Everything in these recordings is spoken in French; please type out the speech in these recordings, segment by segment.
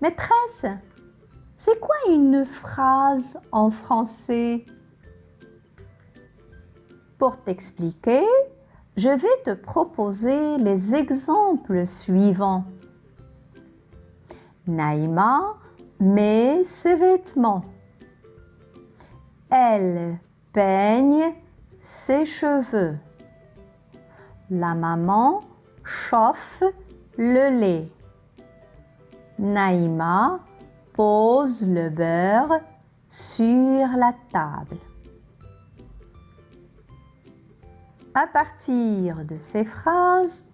Maîtresse, c'est quoi une phrase en français? Pour t'expliquer, je vais te proposer les exemples suivants. Naïma met ses vêtements. Elle peigne ses cheveux. La maman chauffe le lait. Naïma pose le beurre sur la table. À partir de ces phrases,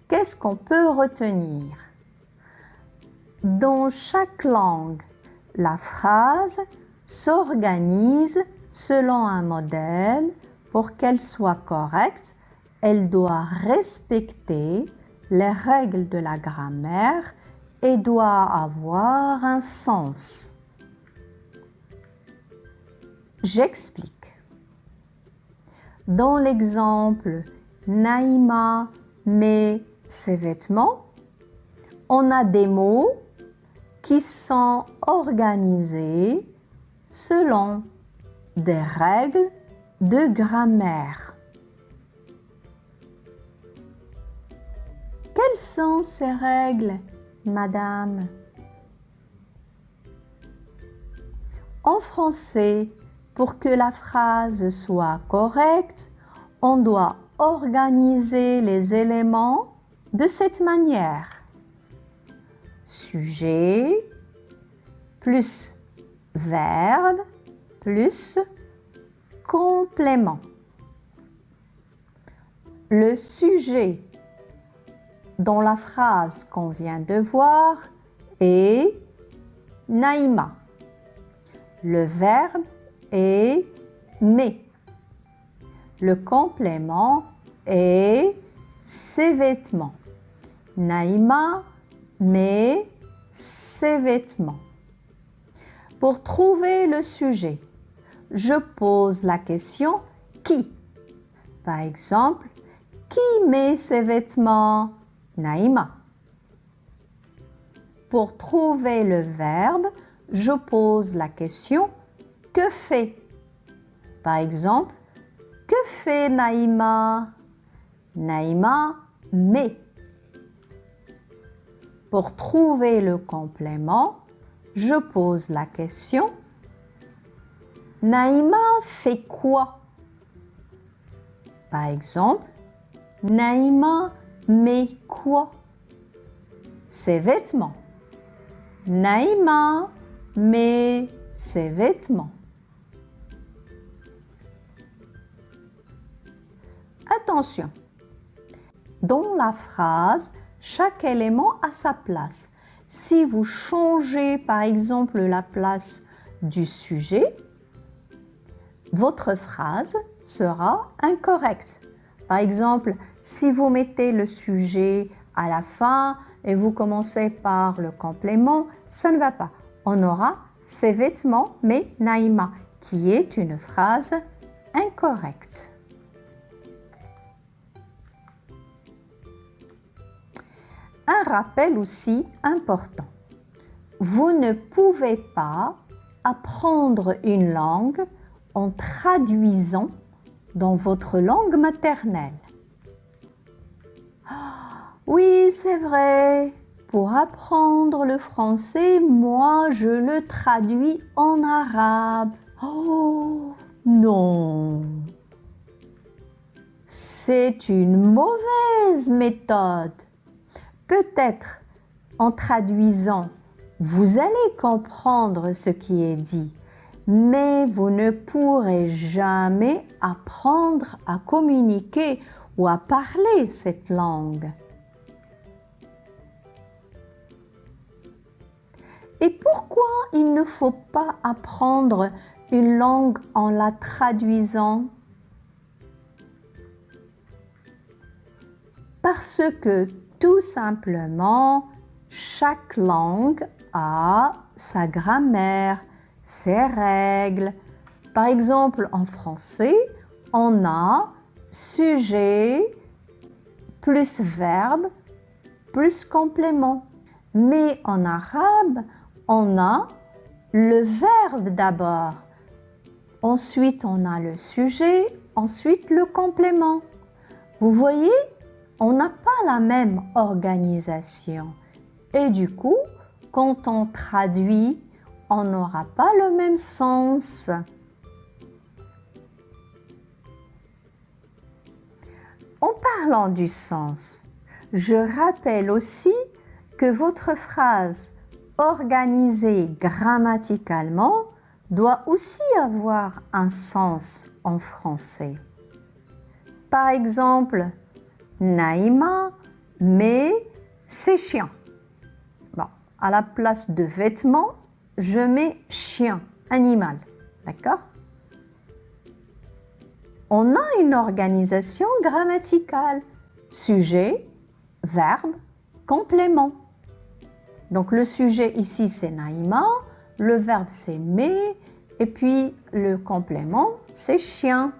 qu'est-ce qu'on peut retenir? Dans chaque langue, la phrase s'organise selon un modèle. Pour qu'elle soit correcte, elle doit respecter les règles de la grammaire et doit avoir un sens. J'explique. Dans l'exemple « Naïma met ses vêtements », on a des mots qui sont organisés selon des règles de grammaire. Quelles sont ces règles, madame? En français, pour que la phrase soit correcte, on doit organiser les éléments de cette manière. Sujet plus verbe plus complément. Le sujet dans la phrase qu'on vient de voir est Naïma. Le verbe est met. Le complément est ses vêtements. Naïma met ses vêtements. Pour trouver le sujet, je pose la question qui. Par exemple, qui met ses vêtements? Naïma. Pour trouver le verbe, je pose la question que fait? Par exemple, que fait Naïma? Naïma met. Pour trouver le complément, je pose la question Naïma fait quoi? Par exemple, Naïma met quoi? Ses vêtements. Naïma met ses vêtements. Attention, dans la phrase, chaque élément a sa place. Si vous changez par exemple la place du sujet, votre phrase sera incorrecte. Par exemple, si vous mettez le sujet à la fin et vous commencez par le complément, ça ne va pas. On aura ses vêtements mais Naïma, qui est une phrase incorrecte. Un rappel aussi important. Vous ne pouvez pas apprendre une langue en traduisant dans votre langue maternelle. Oui, c'est vrai. Pour apprendre le français, moi, je le traduis en arabe. Oh, non. C'est une mauvaise méthode. Peut-être en traduisant, vous allez comprendre ce qui est dit, mais vous ne pourrez jamais apprendre à communiquer ou à parler cette langue. Et pourquoi il ne faut pas apprendre une langue en la traduisant? Parce que tout simplement, chaque langue a sa grammaire, ses règles. Par exemple, en français, on a sujet plus verbe plus complément. Mais en arabe, on a le verbe d'abord. Ensuite, on a le sujet, ensuite le complément. Vous voyez, on n'a pas la même organisation. Et du coup, quand on traduit, on n'aura pas le même sens. En parlant du sens, je rappelle aussi que votre phrase organisée grammaticalement doit aussi avoir un sens en français. Par exemple, Naïma met ses chiens. Bon, à la place de vêtements, je mets chien, animal. D'accord? On a une organisation grammaticale. Sujet, verbe, complément. Donc le sujet ici c'est Naïma, le verbe c'est met et puis le complément c'est chien.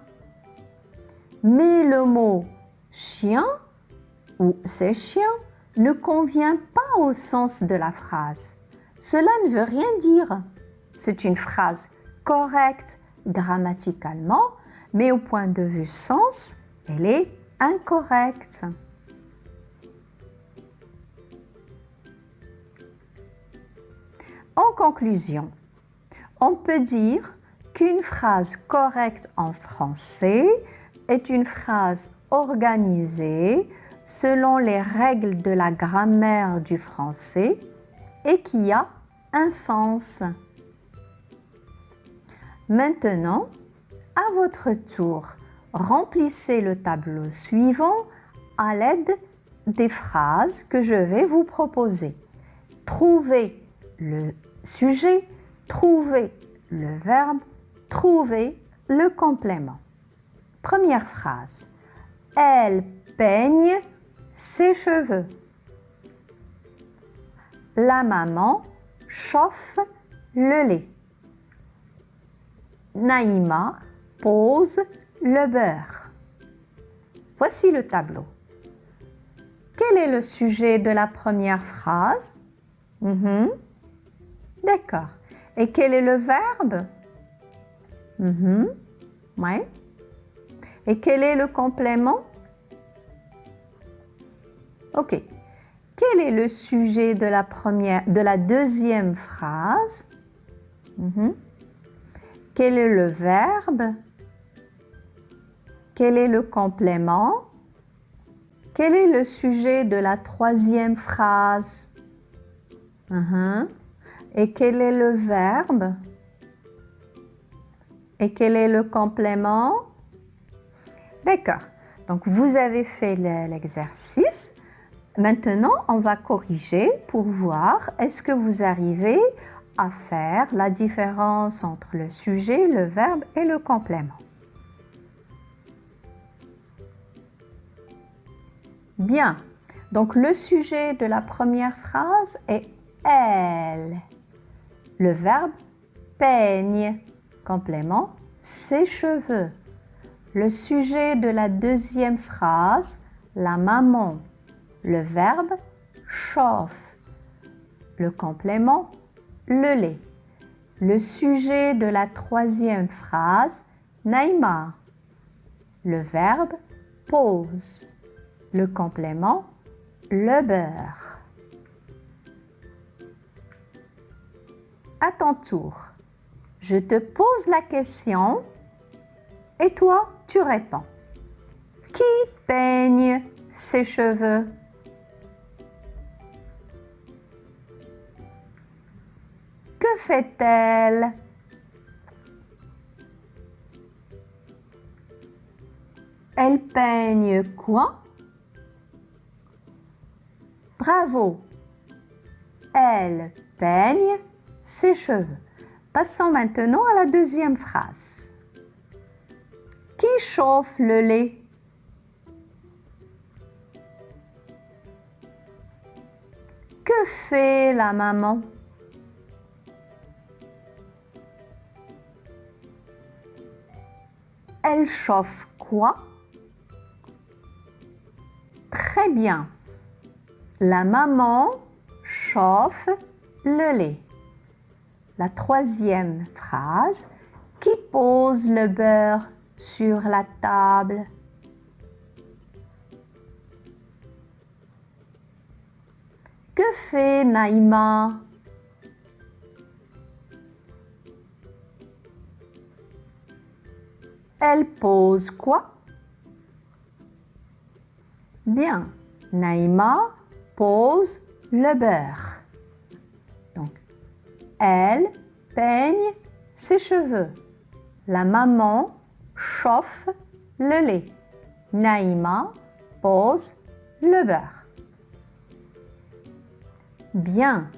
Mais le mot chien ou c'est chien ne convient pas au sens de la phrase. Cela ne veut rien dire. C'est une phrase correcte grammaticalement, mais au point de vue sens, elle est incorrecte. En conclusion, on peut dire qu'une phrase correcte en français est une phrase organisée selon les règles de la grammaire du français et qui a un sens. Maintenant, à votre tour, remplissez le tableau suivant à l'aide des phrases que je vais vous proposer. Trouvez le sujet, trouvez le verbe, trouvez le complément. Première phrase. Elle peigne ses cheveux. La maman chauffe le lait. Naïma pose le beurre. Voici le tableau. Quel est le sujet de la première phrase? D'accord. Et quel est le verbe? Ouais. Et quel est le complément? Ok. Quel est le sujet de la deuxième phrase? Quel est le verbe? Quel est le complément? Quel est le sujet de la troisième phrase? Et quel est le verbe? Et quel est le complément? D'accord. Donc, vous avez fait l'exercice. Maintenant, on va corriger pour voir est-ce que vous arrivez à faire la différence entre le sujet, le verbe et le complément. Bien. Donc, le sujet de la première phrase est elle. Le verbe peigne. Complément, ses cheveux. Le sujet de la deuxième phrase, la maman. Le verbe chauffe. Le complément, le lait. Le sujet de la troisième phrase, Naïma. Le verbe pose. Le complément, le beurre. À ton tour, je te pose la question et toi, tu réponds. Qui peigne ses cheveux? Que fait-elle? Elle peigne quoi? Bravo! Elle peigne ses cheveux. Passons maintenant à la deuxième phrase. Qui chauffe le lait? Que fait la maman? Elle chauffe quoi? Très bien. La maman chauffe chauffe le lait. La troisième phrase, qui pose le beurre sur la table? Que fait Naïma? Elle pose quoi? Bien, Naïma pose le beurre. Donc, elle peigne ses cheveux. La maman chauffe le lait. Naïma pose le beurre. Bien,